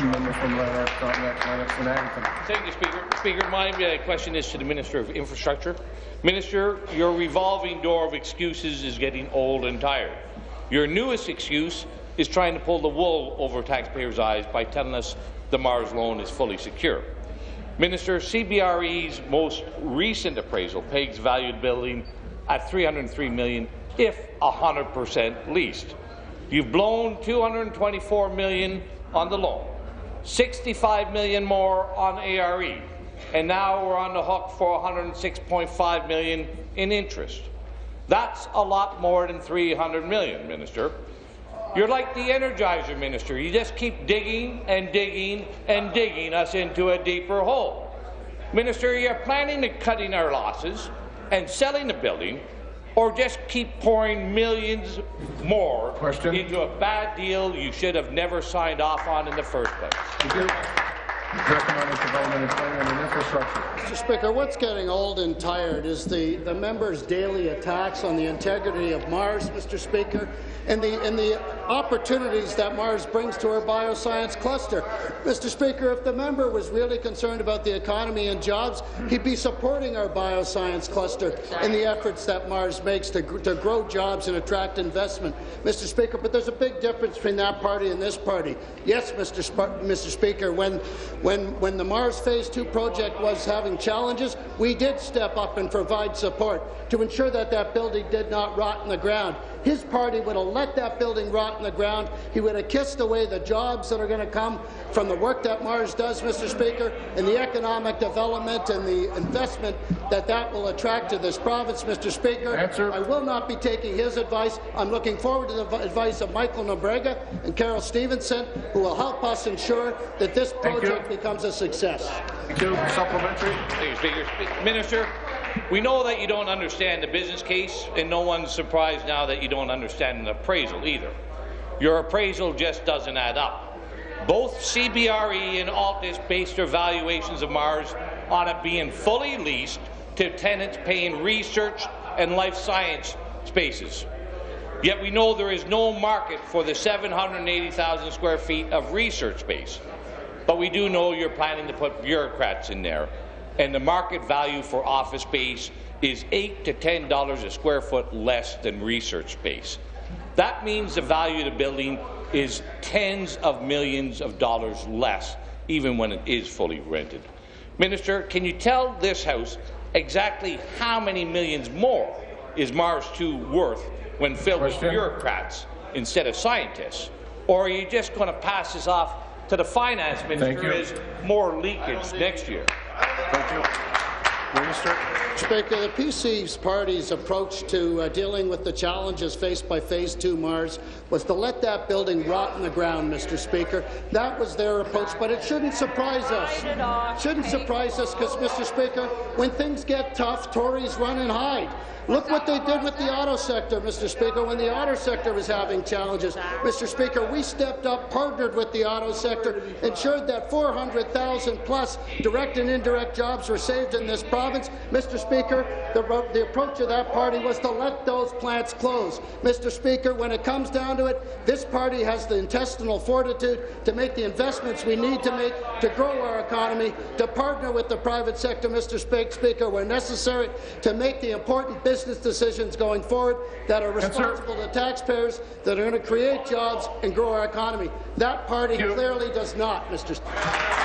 Member from Lennox and Eglinton. Thank you, Speaker. Speaker, my question is to the Minister of Infrastructure. Minister, your revolving door of excuses is getting old and tired. Your newest excuse is trying to pull the wool over taxpayers' eyes by telling us the MaRS loan is fully secure. Minister, CBRE's most recent appraisal pegs valued building at $303 million if 100% leased. You've blown $224 million on the loan, $65 million more on ARE, and now we're on the hook for $106.5 million in interest. That's a lot more than $300 million, Minister. You're like the Energizer, Minister. You just keep digging and digging and digging us into a deeper hole. Minister, you're planning to cutting our losses and selling the building, or just keep pouring millions more into a bad deal you should have never signed off on in the first place. Thank you. Economic Development, Employment and Infrastructure. Mr. Speaker, what's getting old and tired is the members' daily attacks on the integrity of MaRS, Mr. Speaker, and the opportunities that MaRS brings to our bioscience cluster. Mr. Speaker, if the member was really concerned about the economy and jobs, he'd be supporting our bioscience cluster in the efforts that MaRS makes to grow jobs and attract investment, Mr. Speaker. But there's a big difference between that party and this party. Yes, Mr. Speaker, when the MaRS Phase 2 project was having challenges, we did step up and provide support to ensure that that building did not rot in the ground. His party would have let that building rot in the ground. He would have kissed away the jobs that are going to come from the work that MaRS does, Mr. Speaker, and the economic development and the investment that will attract to this province, Mr. Speaker. Answer. I will not be taking his advice. I'm looking forward to the advice of Michael Nobrega and Carol Stevenson, who will help us ensure that this project becomes a success. Thank you. Supplementary. Thank you, Speaker. Minister, we know that you don't understand the business case, and no one's surprised now that you don't understand an appraisal either. Your appraisal just doesn't add up. Both CBRE and Altus based their valuations of MaRS on it being fully leased to tenants paying research and life science spaces. Yet we know there is no market for the 780,000 square feet of research space. But we do know you're planning to put bureaucrats in there, and the market value for office space is $8 to $10 a square foot less than research space. That means the value of the building is tens of millions of dollars less, even when it is fully rented. Minister, can you tell this House exactly how many millions more is MaRS 2 worth when filled with bureaucrats instead of scientists? Or are you just going to pass this off to the Finance Minister as more leakage next year? Thank you. Minister. Speaker, the PC's party's approach to dealing with the challenges faced by Phase 2 MaRS was to let that building rot in the ground, Mr. Speaker. That was their approach, but it shouldn't surprise us. It shouldn't surprise us because, Mr. Speaker, when things get tough, Tories run and hide. Look what they did with the auto sector, Mr. Speaker, when the auto sector was having challenges. Mr. Speaker, we stepped up, partnered with the auto sector, ensured that 400,000 plus direct and indirect jobs were saved in this province. Mr. Speaker, the approach of that party was to let those plants close. Mr. Speaker, when it comes down to it, this party has the intestinal fortitude to make the investments we need to make to grow our economy, to partner with the private sector, Mr. Speaker, where necessary, to make the important business decisions going forward that are responsible to taxpayers, that are going to create jobs and grow our economy. That party clearly does not, Mr.